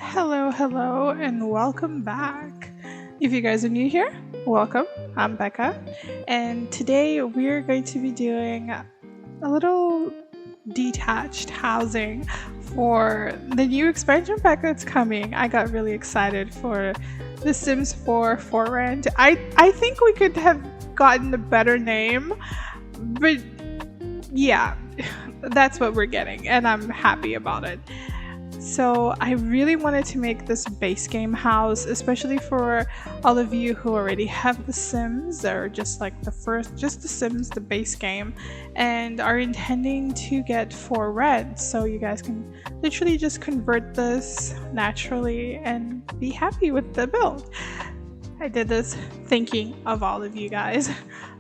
Hello, and welcome back. If you guys are new here, welcome. I'm Becca, and today we're going to be doing a little detached housing for the new expansion pack that's coming. I got really excited for The Sims 4 for rent. I think we could have gotten a better name, but yeah, that's what we're getting, and I'm happy about it. So I really wanted to make this base game house, especially for all of you who already have The Sims, or just like just The Sims, the base game, and are intending to get for rent. So you guys can literally just convert this naturally and be happy with the build. I did this thinking of all of you guys.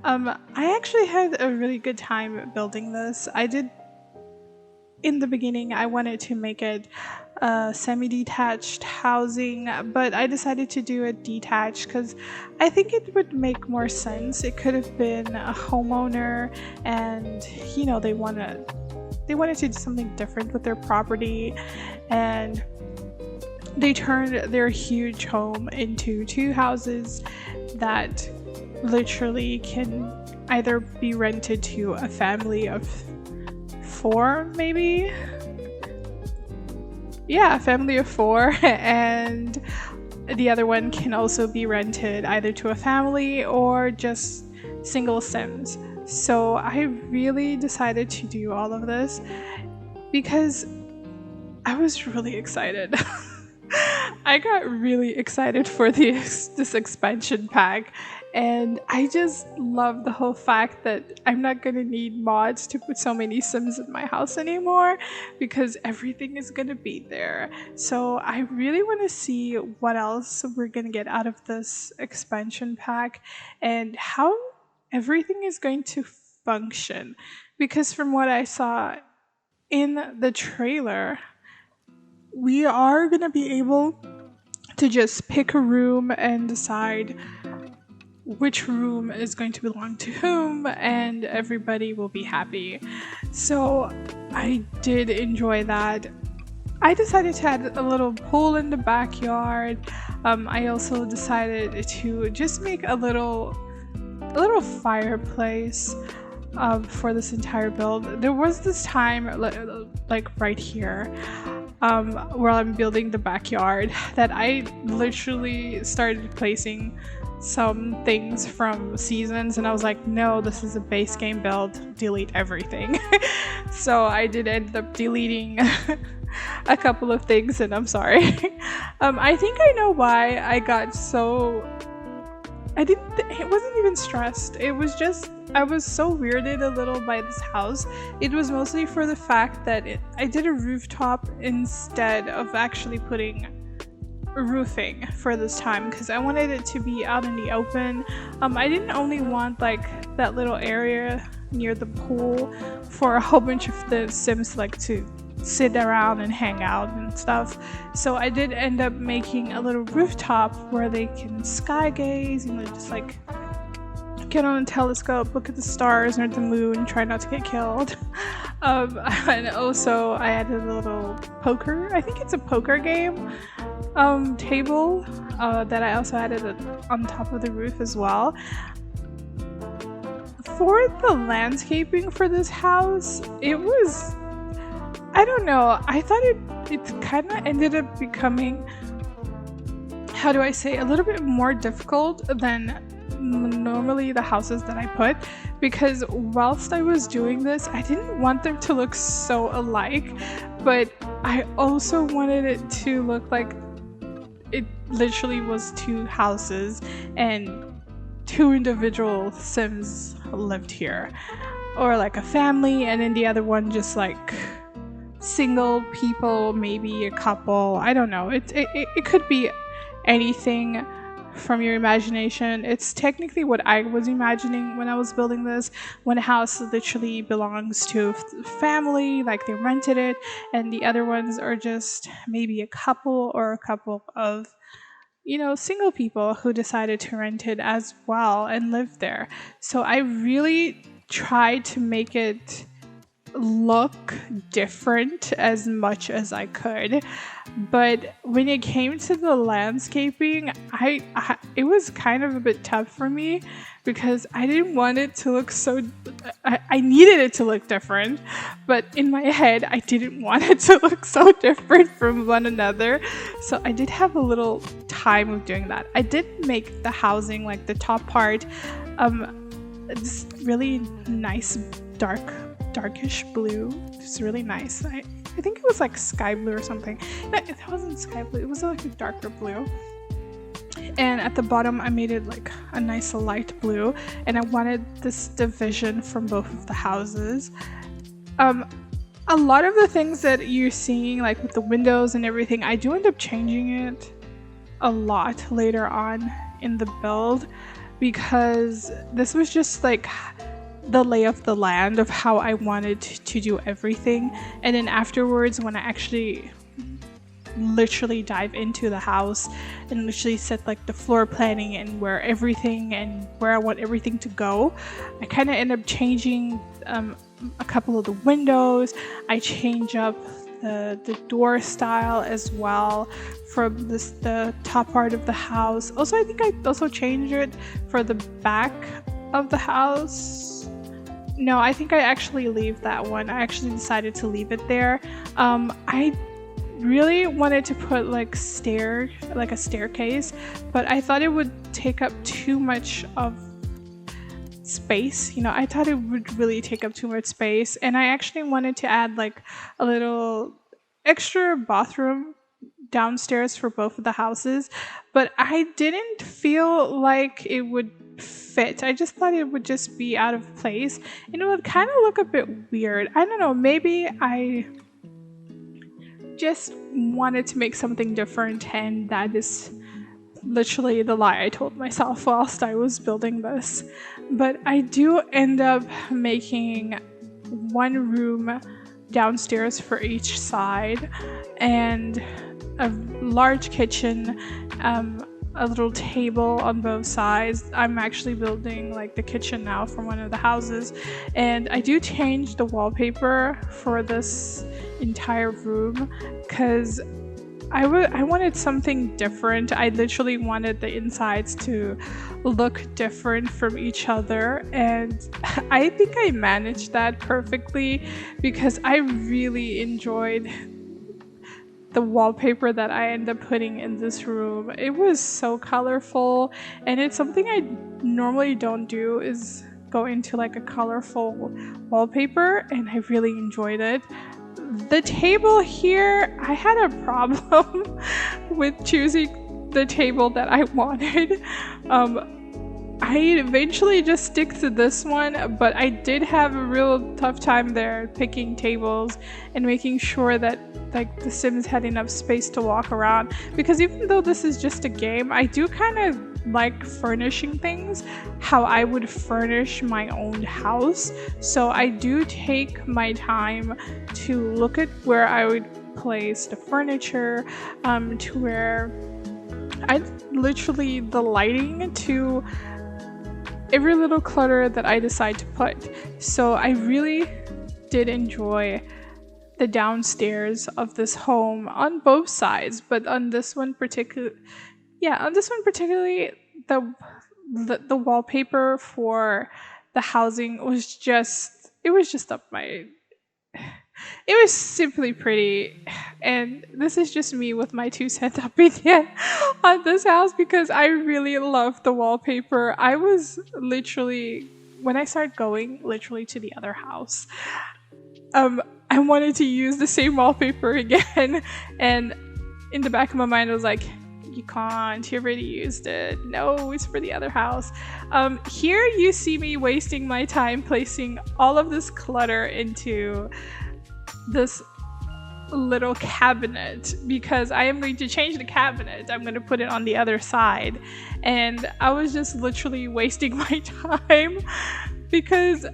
I actually had a really good time building this. In the beginning, I wanted to make it semi-detached housing, but I decided to do it detached because I think it would make more sense. It could have been a homeowner, and they wanted to do something different with their property, and they turned their huge home into two houses that literally can either be rented to a family of four, maybe. Yeah, a family of four, and the other one can also be rented either to a family or just single Sims. So I really decided to do all of this because I was really excited. I got really excited for this expansion pack, and I just love the whole fact that I'm not gonna need mods to put so many Sims in my house anymore because everything is gonna be there. So I really want to see what else we're gonna get out of this expansion pack and how everything is going to function, because from what I saw in the trailer, we are going to be able to just pick a room and decide which room is going to belong to whom, and everybody will be happy. So I did enjoy that. I decided to add a little pool in the backyard. I also decided to just make a little fireplace for this entire build. There was this time, like right here, where I'm building the backyard, that I literally started placing some things from seasons, and I was like, no, this is a base game build, delete everything. So I did end up deleting a couple of things, and I'm sorry. I think I know why I got so... it wasn't even stressed. It was just, I was so weirded a little by this house. It was mostly for the fact that I did a rooftop instead of actually putting roofing for this time, because I wanted it to be out in the open. I didn't only want like that little area near the pool for a whole bunch of the Sims like to sit around and hang out and stuff. So I did end up making a little rooftop where they can sky gaze, just like get on a telescope, look at the stars or the moon, try not to get killed. And also I added a little poker, I think it's a poker game, table that I also added on top of the roof as well. For the landscaping for this house, it was, I don't know, I thought it kind of ended up becoming, how do I say, a little bit more difficult than normally the houses that I put, because whilst I was doing this, I didn't want them to look so alike, but I also wanted it to look like it literally was two houses and two individual Sims lived here, or like a family, and then the other one just like single people, maybe a couple. I don't know, it could be anything from your imagination. It's technically what I was imagining when I was building this, when a house literally belongs to a family, like they rented it, and the other ones are just maybe a couple or a couple of single people who decided to rent it as well and live there. So I really tried to make it look different as much as I could. But when it came to the landscaping, it was kind of a bit tough for me because I didn't want it to look so. I needed it to look different, but in my head, I didn't want it to look so different from one another. So I did have a little time of doing that. I did make the housing, like the top part, this really nice darkish blue. It's really nice. I think it was like sky blue or something. No, it wasn't sky blue. It was like a darker blue. And at the bottom, I made it like a nice light blue. And I wanted this division from both of the houses. A lot of the things that you're seeing, like with the windows and everything, I do end up changing it a lot later on in the build because this was just like the lay of the land of how I wanted to do everything. And then afterwards, when I actually literally dive into the house and literally set like the floor planning and where I want everything to go, I kind of end up changing a couple of the windows. I change up the door style as well from the top part of the house. Also, I think I also changed it for the back of the house. No, I think I actually leave that one. I actually decided to leave it there. I really wanted to put like a staircase, but I thought it would take up too much of space. I thought it would really take up too much space, and I actually wanted to add like a little extra bathroom downstairs for both of the houses, but I didn't feel like it would fit. I just thought it would just be out of place and it would kind of look a bit weird. I don't know, maybe I just wanted to make something different, and that is literally the lie I told myself whilst I was building this. But I do end up making one room downstairs for each side and a large kitchen, a little table on both sides. I'm actually building like the kitchen now for one of the houses, and I do change the wallpaper for this entire room because I wanted something different. I literally wanted the insides to look different from each other, and I think I managed that perfectly because I really enjoyed the wallpaper that I end up putting in this room. It was so colorful, and it's something I normally don't do, is go into like a colorful wallpaper, and I really enjoyed it. The table here, I had a problem with choosing the table that I wanted. I eventually just stick to this one, but I did have a real tough time there picking tables and making sure that like the Sims had enough space to walk around, because even though this is just a game, I do kind of like furnishing things how I would furnish my own house. So I do take my time to look at where I would place the furniture, to where I literally the lighting to every little clutter that I decide to put. So I really did enjoy the downstairs of this home on both sides, but on this one particularly, the wallpaper for the housing was just, it was simply pretty. And this is just me with my 2-cent opinion on this house, because I really love the wallpaper. I was literally, when I started going literally to the other house, I wanted to use the same wallpaper again, and in the back of my mind I was like, you can't, you already used it. No, it's for the other house. Here you see me wasting my time placing all of this clutter into this little cabinet, because I am going to change the cabinet. I'm going to put it on the other side, and I was just literally wasting my time because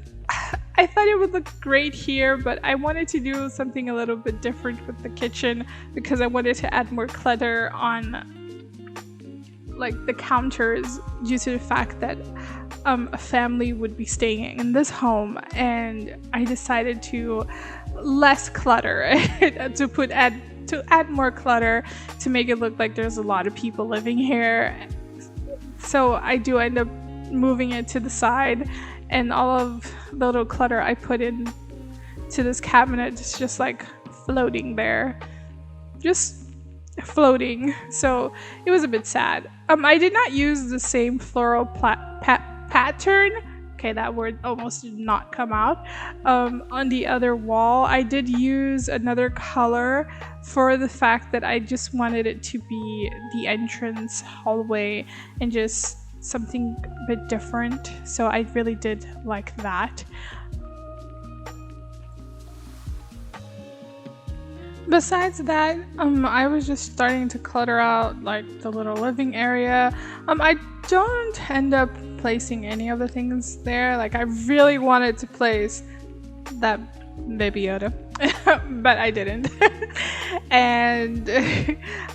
I thought it would look great here, but I wanted to do something a little bit different with the kitchen because I wanted to add more clutter on like the counters due to the fact that a family would be staying in this home, and I decided to less clutter to add more clutter to make it look like there's a lot of people living here. So I do end up moving it to the side, and all of the little clutter I put in to this cabinet is just like floating there, just floating. So it was a bit sad. I did not use the same floral pattern. Okay, that word almost did not come out. On the other wall, I did use another color for the fact that I just wanted it to be the entrance hallway and just something a bit different. So I really did like that. Besides that, I was just starting to clutter out like the little living area. I don't end up placing any of the things there. Like I really wanted to place that Baby Yoda, but I didn't. And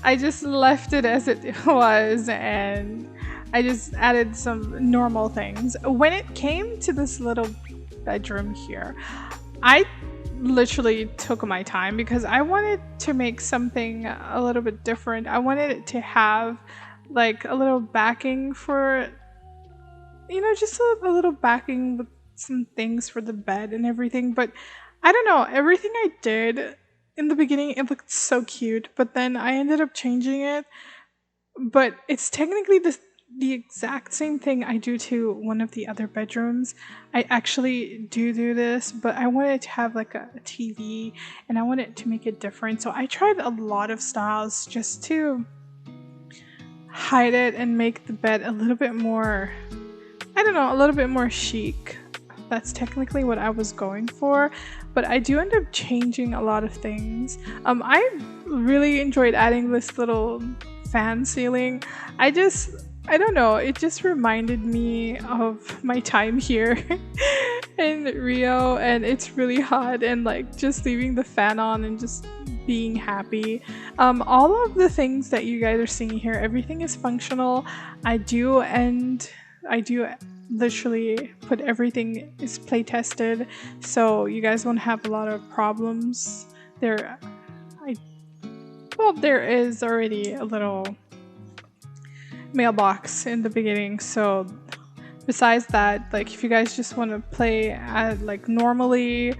I just left it as it was, and I just added some normal things. When it came to this little bedroom here, I literally took my time because I wanted to make something a little bit different. I wanted it to have like a little backing for, just a little backing with some things for the bed and everything. But I don't know, everything I did in the beginning, it looked so cute, but then I ended up changing it. But it's technically the exact same thing I do to one of the other bedrooms. I actually do this, but I wanted to have like a TV, and I wanted to make it different. So I tried a lot of styles just to hide it and make the bed a little bit more, a little bit more chic. That's technically what I was going for, but I do end up changing a lot of things. I really enjoyed adding this little fan ceiling. I don't know, it just reminded me of my time here in Rio, and it's really hot, and like just leaving the fan on and just being happy. All of the things that you guys are seeing here, everything is functional. I do literally put everything is play tested, so you guys won't have a lot of problems. There is already a little mailbox in the beginning, so besides that, like if you guys just want to play like normally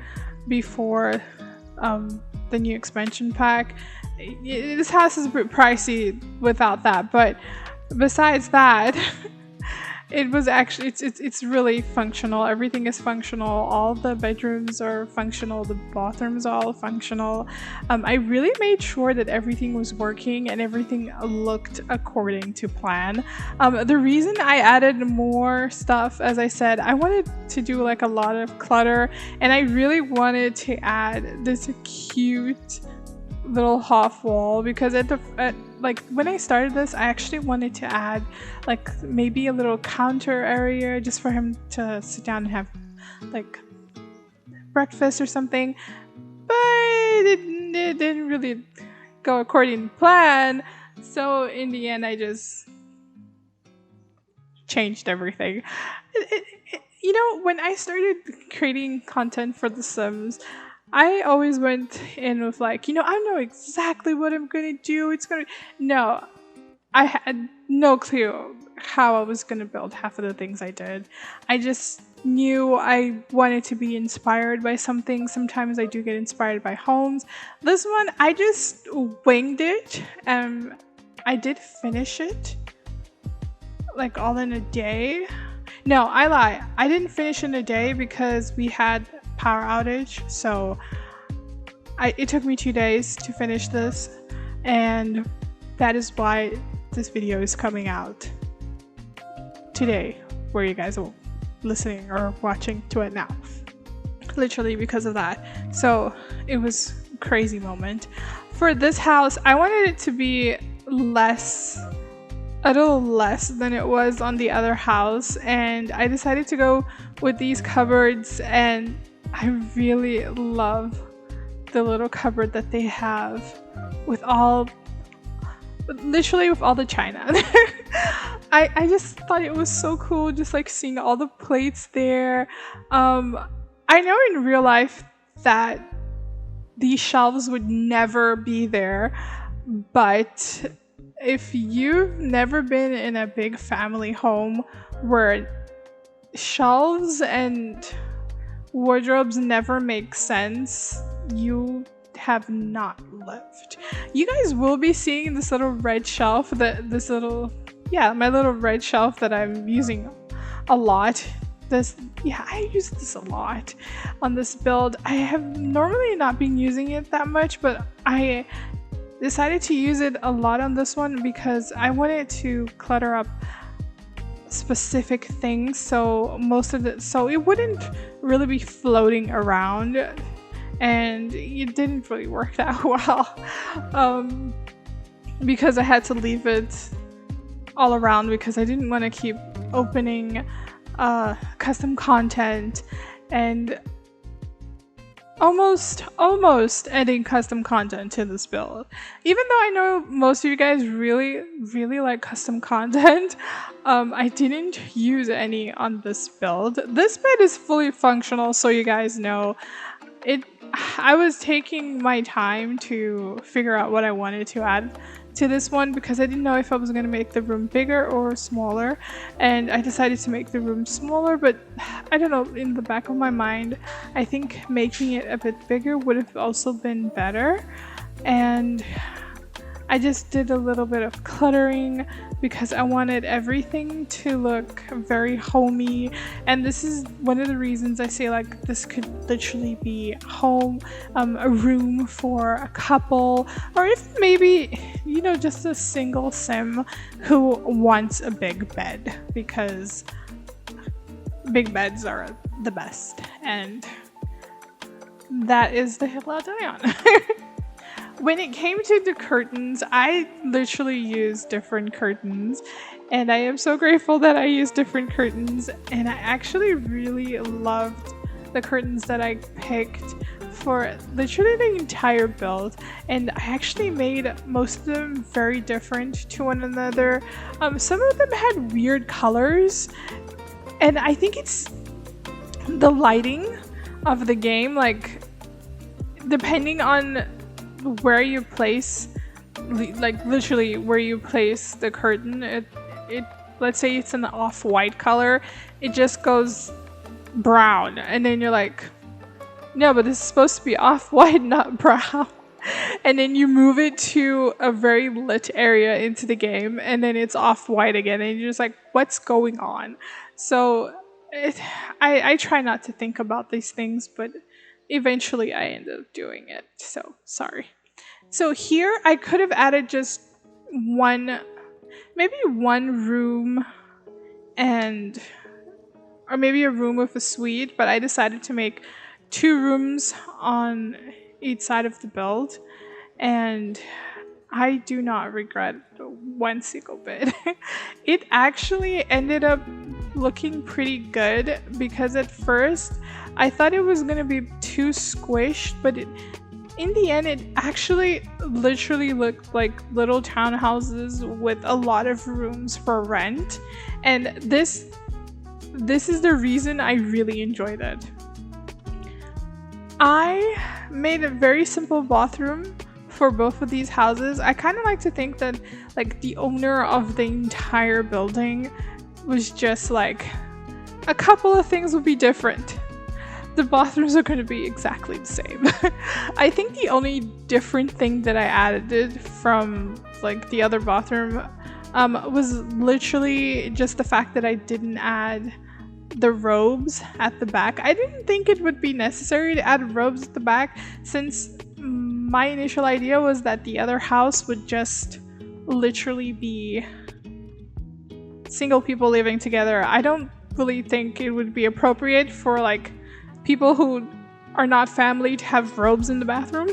before the new expansion pack, this house is a bit pricey without that, but besides that it was actually it's really functional. Everything is functional. All the bedrooms are functional. The bathrooms are all functional. I really made sure that everything was working and everything looked according to plan. The reason I added more stuff, as I said, I wanted to do like a lot of clutter, and I really wanted to add this cute little half wall, because like when I started this, I actually wanted to add like maybe a little counter area just for him to sit down and have like breakfast or something, but it didn't really go according to plan. So in the end, I just changed everything. When I started creating content for The Sims, I always went in with like, I know exactly what I'm gonna do. No, I had no clue how I was gonna build half of the things I did. I just knew I wanted to be inspired by something. Sometimes I do get inspired by homes. This one, I just winged it. I did finish it like all in a day. No, I lie. I didn't finish in a day because we had power outage, so it took me 2 days to finish this, and that is why this video is coming out today, where you guys are listening or watching to it now, literally because of that. So it was a crazy moment. For this house, I wanted it to be a little less than it was on the other house, and I decided to go with these cupboards, and I really love the little cupboard that they have with all literally with all the china. I just thought it was so cool, just like seeing all the plates there. I know in real life that these shelves would never be there, but if you've never been in a big family home where shelves and wardrobes never make sense, you have not lived. You guys will be seeing this little red shelf, my little red shelf that I'm using a lot. I use this a lot on this build. I have normally not been using it that much, but I decided to use it a lot on this one because I wanted to clutter up specific things, so it wouldn't really be floating around, and it didn't really work that well because I had to leave it all around because I didn't want to keep opening custom content and almost adding custom content to this build. Even though I know most of you guys really like custom content, I didn't use any on this build. This bed is fully functional, so you guys know it. I was taking my time to figure out what I wanted to add to this one because I didn't know if I was going to make the room bigger or smaller, and I decided to make the room smaller, but I don't know, in the back of my mind I think making it a bit bigger would have also been better, and I just did a little bit of cluttering because I wanted everything to look very homey, and this is one of the reasons I say like this could literally be home, a room for a couple, or if maybe, you know, just a single sim who wants a big bed, because big beds are the best, and that is the hill I'll die on. When it came to the curtains, I literally used different curtains, and I am so grateful that I used different curtains, and I actually really loved the curtains that I picked for literally the entire build, and I actually made most of them very different to one another. Some of them had weird colors, and I think it's the lighting of the game, like depending on where you place, like literally where you place the curtain, it let's say it's an off-white color, it just goes brown, and then you're like, no, but this is supposed to be off-white, not brown. And then you move it to a very lit area into the game, and then it's off-white again, and you're just like, what's going on? So I try not to think about these things, but eventually I ended up doing it, so sorry. So here I could have added just maybe one room, or maybe a room with a suite, but I decided to make 2 rooms on each side of the build, and I do not regret one single bit. It actually ended up looking pretty good because at first I thought it was gonna be too squished, but in the end it actually literally looked like little townhouses with a lot of rooms for rent, and this is the reason I really enjoyed it. I made a very simple bathroom for both of these houses. I kind of like to think that like the owner of the entire building was just like, a couple of things will be different. The bathrooms are going to be exactly the same. I think the only different thing that I added from like the other bathroom was literally just the fact that I didn't add the robes at the back. I didn't think it would be necessary to add robes at the back, since my initial idea was that the other house would just literally be single people living together. I don't really think it would be appropriate for like people who are not family to have robes in the bathroom.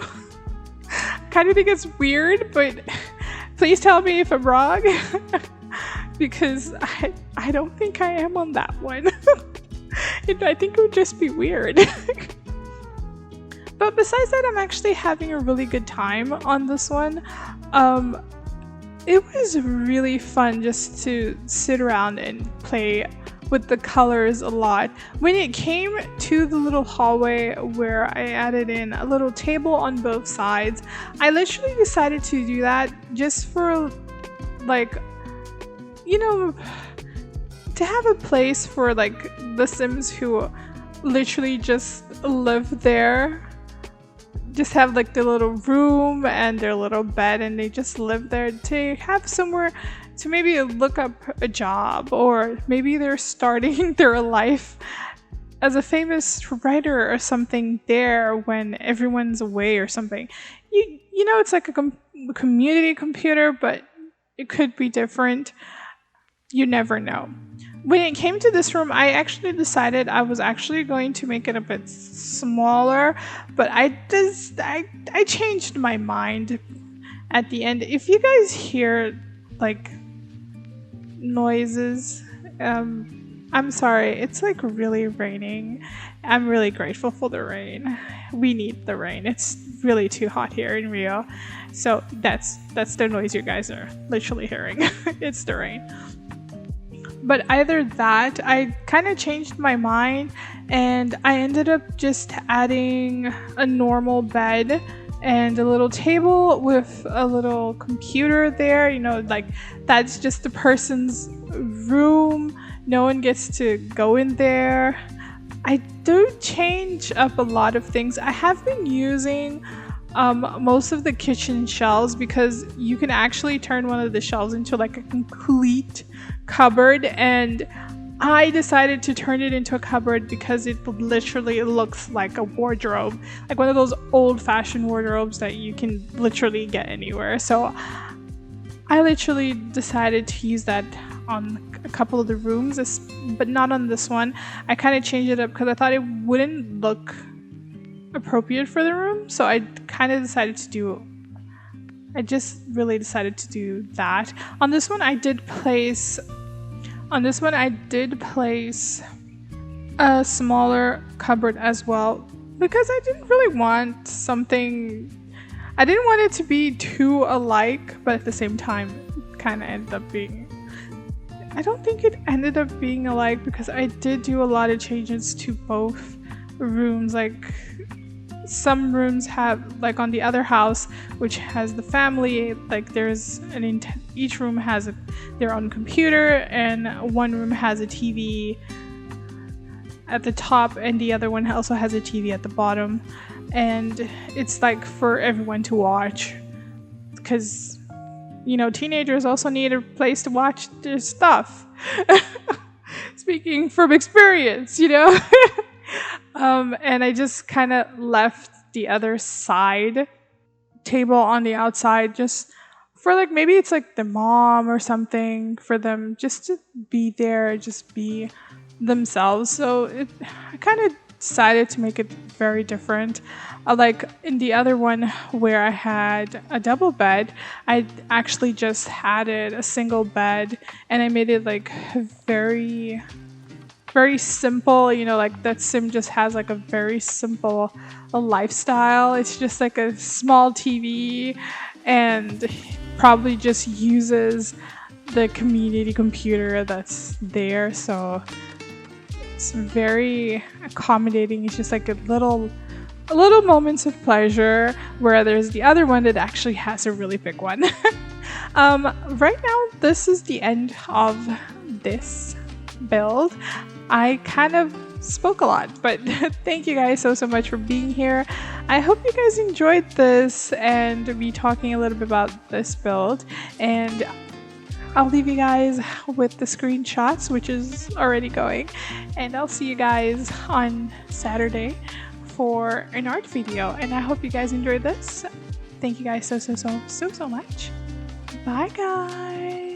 Kind of think it's weird, but please tell me if I'm wrong. Because I don't think I am on that one. I think it would just be weird. But besides that, I'm actually having a really good time on this one. it was really fun just to sit around and play with the colors a lot. When it came to the little hallway where I added in a little table on both sides, I literally decided to do that just for, like, you know, to have a place for like the Sims who literally just live there. Just have like their little room and their little bed, and they just live there, to have somewhere to maybe look up a job, or maybe they're starting their life as a famous writer or something there when everyone's away or something. You know, it's like a community computer, but it could be different. You never know. When it came to this room, I actually decided I was actually going to make it a bit smaller, but I changed my mind at the end. If you guys hear like noises, I'm sorry, it's like really raining. I'm really grateful for the rain. We need the rain. It's really too hot here in Rio. So that's the noise you guys are literally hearing. It's the rain. But either that, I kind of changed my mind, and I ended up just adding a normal bed and a little table with a little computer there. You know, like that's just the person's room. No one gets to go in there. I do change up a lot of things. I have been using most of the kitchen shelves, because you can actually turn one of the shelves into like a complete cupboard, and I decided to turn it into a cupboard because it literally looks like a wardrobe, like one of those old-fashioned wardrobes that you can literally get anywhere. So I literally decided to use that on a couple of the rooms, but not on this one. I kind of changed it up because I thought it wouldn't look appropriate for the room, so I kind of decided to do that. On this one I did place a smaller cupboard as well, because I didn't want it to be too alike, but at the same time kind of ended up being, I don't think it ended up being alike, because I did do a lot of changes to both rooms. Like some rooms have, like on the other house, which has the family, like there's each room has their own computer, and one room has a TV at the top, and the other one also has a TV at the bottom, and it's like for everyone to watch, because you know, teenagers also need a place to watch their stuff. Speaking from experience, you know. And I just kind of left the other side table on the outside, just for like, maybe it's like the mom or something, for them just to be there, just be themselves. So I kind of decided to make it very different. Like in the other one where I had a double bed, I actually just added a single bed, and I made it like very simple. You know, like that sim just has like a very simple lifestyle. It's just like a small TV, and probably just uses the community computer that's there. So it's very accommodating. It's just like a little moments of pleasure, where there's the other one that actually has a really big one. Right now, this is the end of this build. I kind of spoke a lot, but thank you guys so much for being here. I hope you guys enjoyed this and me talking a little bit about this build, and I'll leave you guys with the screenshots, which is already going, and I'll see you guys on Saturday for an art video, and I hope you guys enjoyed this. Thank you guys so much. Bye guys.